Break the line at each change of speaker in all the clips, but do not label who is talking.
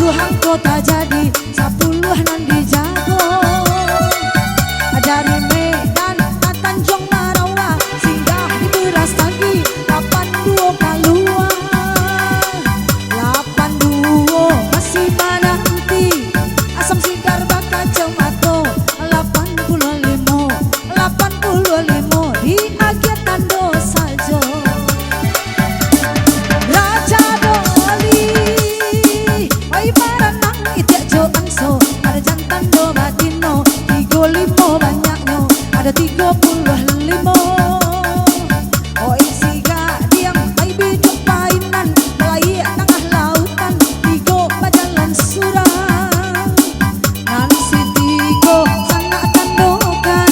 10 anggota jadi 10 nan dijago. Dari Medan ke Tanjung Marawa singgah di Beras Tagi 82 Kalua. 82 masih menanti asam sigar bakal cemato. 85 di agiatan dosa jo. Raja Doli oi baranang itiak jo anso. Ada jantan do batino 35 banyaknya ada 35. Oi siga diam ai biduk painan melai tengah lautan tigo bajalan surang. Nan si tigo sangat tandokan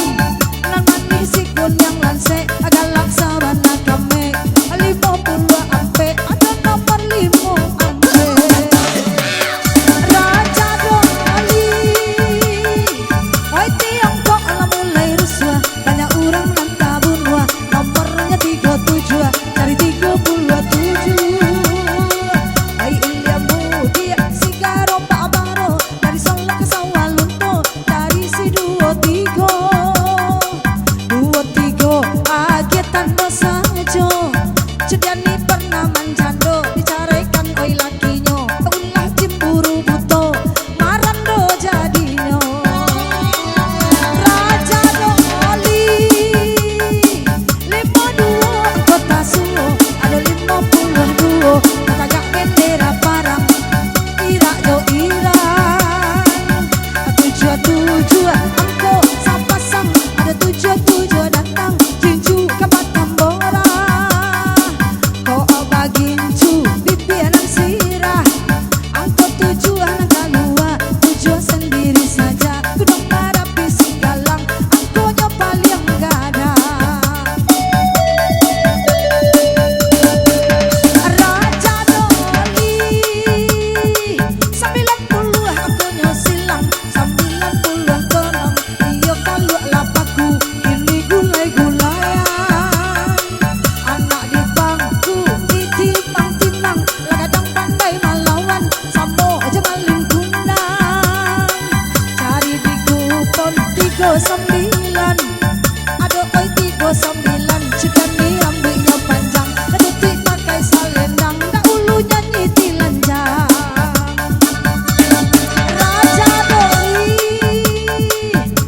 nan manis sikun yang lanse agak laksa bana kame 50 ampe ada nomor 5 ampe. Raja Doli oi Tiongkok lah mulai rusua banyak orang yang tabun wah nomornya 37 cari 37. Oi India Mudia Sigaro Pak Baro dari Solo ke Sawalunto dari si 23 agiatan dosa jo. Cediani pernah manjando dicarekan oi lakinya ulah cemburu buto marando jadinya. Raja Doli 52 kota suo ada 52 tagak bendera parang irak jo Iran. 77 angko sapasang ada 77 datang jinju ke Batambora. Kau bagincu bibianan sirah angko 7 anak kalua 7 sendiri saja kudong hadapi singgalang angkonya paling gada. Raja Doli 90 angkonya silang 90 konom iyo kalu lapaku ini gulai-gulayan. Anak di bangku ditimang-timang lagadang pandai melawan samo aja maling kundang. Cari di kupon 39 aduh oi 39 cegani rambutnya panjang detik pakai salendang dak ulu nyanyi tilanjang. Raja Doli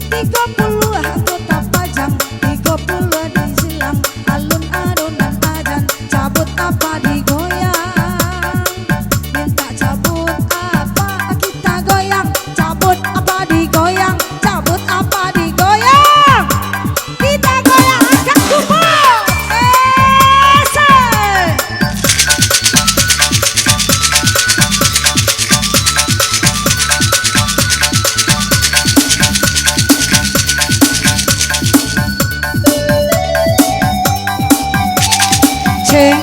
30 anggota pajang 30 di silang alun adonan ajan cabut apa digoyang. Minta cabut apa kita goyang cabut apa digoyang cabut apa digoyang kita goyang angkat kupon. Say. Ceng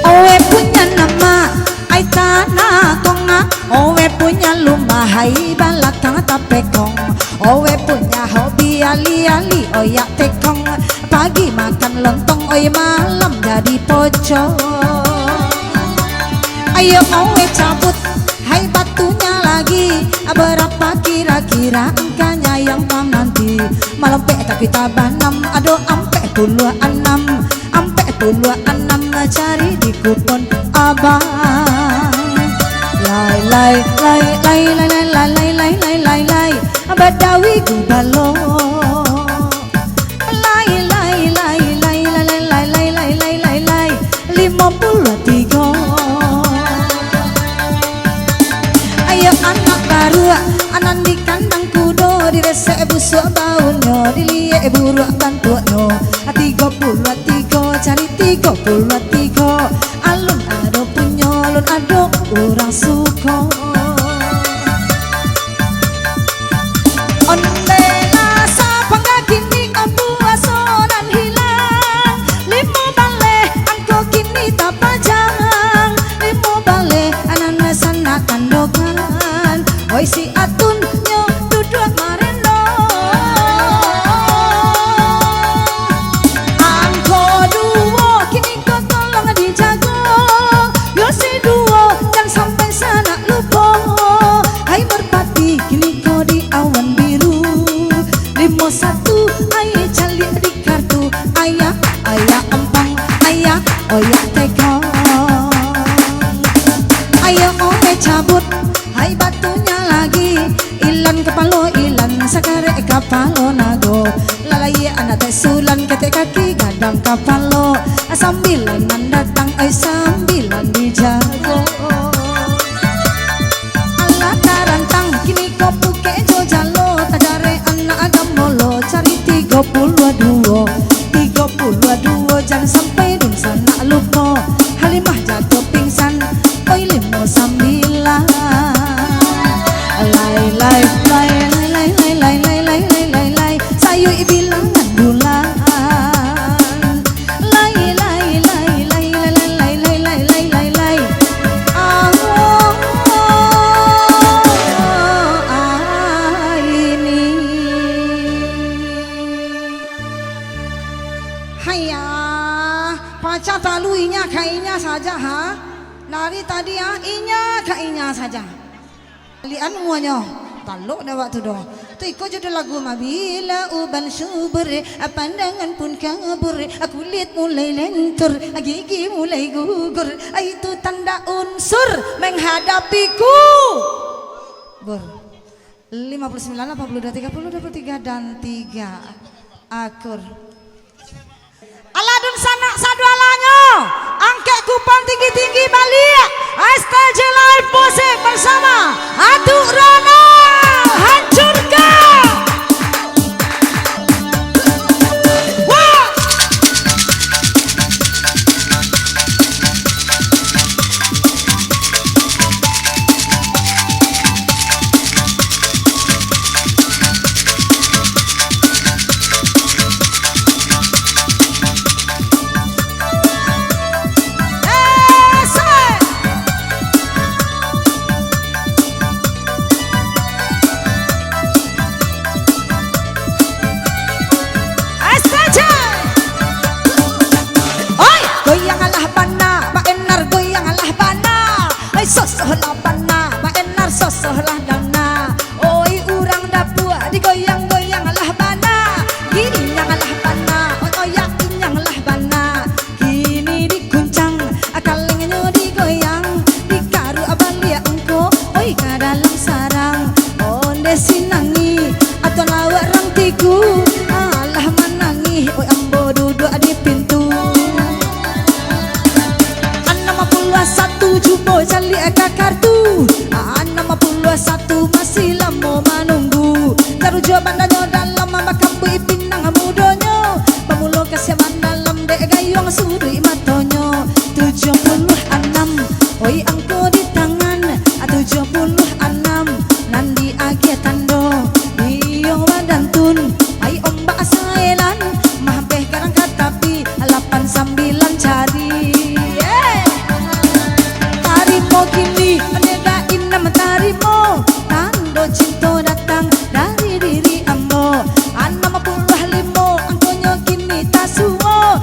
Owe punya nama ai tanah konga. Owe punya lumah hai balakang tapekong. Owe punya hobi ali-ali oyak tekong. Pagi makan lontong oi malam jadi pocong. Ayo owe cabut hai batunya lagi. Berapa kira-kira angkanya yang nanti malam pe tapi tabah 6 aduh ampe 26 ampe 26 cari di kupon abang. Lai lai lai lai lai lai lai lai lai lai lai lai Badawi gubalo. Lai lai lai lai lai lai lai lai lai lai lai lai 53. Ayo anak baru anan di kandang kudo di resek busuk baunya dilihat buruk bantuannya 33 cari 33 alun ado punya alun ado orang suka. Ondela sa pangagini ambu asonan hilang. ayah, ayah empang, ayah, oyak tekong. Ayo oke cabut, hai batunya lagi. Ilan kepalo, ilan sakare kapalo nago. Lalai anak tesulan kete kaki gadang kapalo. Sambilan datang, sambilan dijago. Allah tarantang, kini kau puke jo jalo. Tajare anak agamolo, cari 32. 32 jangan sampai dun sana lupa. Halimah jatuh pingsan, oi 59. Lai lai lai lai lai lai lai lai lai lai lai sayu bilangan bulan. Lai lai lai lai lai lai lai lai lai lai lai. Ini Haya pacar talu inya kainya saja ha. Dari tadi ya inya kainya saja. Lian muanya taluk dah waktu dah. Tu ikut judul lagu mabila uban subur, pandangan pun kabur, kulit mulai lentur, gigi mulai gugur. Itu tanda unsur menghadapiku. Ber 59, 82, 30, 23 dan 3 akur. Aladun sanak sadualanyo, angkat kupon tinggi-tinggi balik. STJ Live Musik bersama Atuk Rono, hancurkan. Wah. Sosohlah bana, maenar sosohlah dana. Oi urang dapua digoyang-goyang lah bana. Gini yang lah bana, oi yang lah bana. Kini dikuncang, kalengnya digoyang. Dikaru abalia engko, oi ka dalam sarang. Onde sinangi, atau lawak rang tiku. Alah manangi, oi ambo duduk di pintu. 61 jumbo cali kartu. 61 masih lama menunggu. Tarujo bandanya dalam makambu ipinang mudonyo. Pamulo kasih dalam dek gayung suri matonyo. 76 oi angko di tangan. 76 nandi agia tando. Iyong wadantun ai ombak asailan. Mahampeh karang katapi 89 cari. Kini nedain nama tarimo, tando cinta datang dari diri ambo. Nama puluh limo, angkonyo kini tasuo.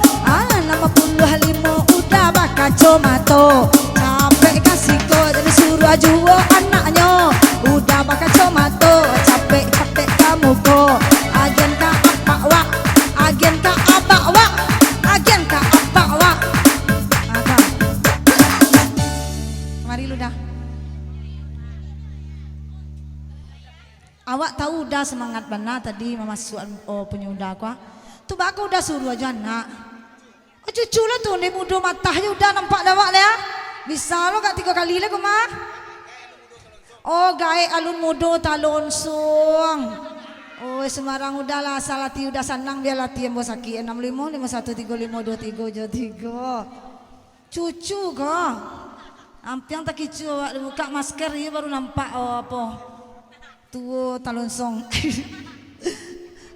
Nama puluh limo udah bakaco mato. Capek kasih ko jadi suruh ajuo anaknya. Udah bakaco mato, capek kamu ko. Agen ka apa wak, agen ka apa wak, agen ka apa wak. Mari lu dah. Awak tahu dah semangat bana tadi memasuk penyudah aku. Tu baku udah suruh aja nak. Cucu lah tu ni muda matahnya udah nampak dah wak ya. Bisa lo kat 3 kali lah mah. Oh gae alun muda talon sung. Oh Semarang udahlah asal lati udah sanang biar lati yang bos sakit 65 51 35 23 3. Cucu kau. Ampiang tak kicu buka masker ya baru nampak apa tuh talon song.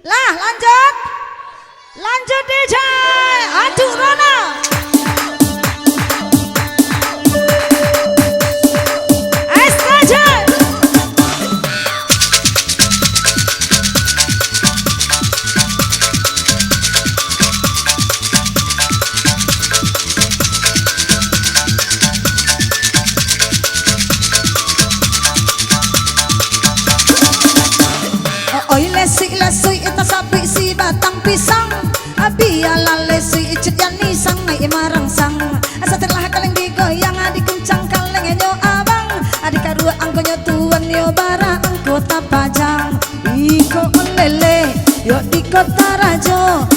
Lah lanjut DJ Atuk Rono. STJ Oi lesik lesui ita sapi si batang pisang. Biar lale karo angkonya tuan yo barang kota Pajang iko lele yo di kota Rajo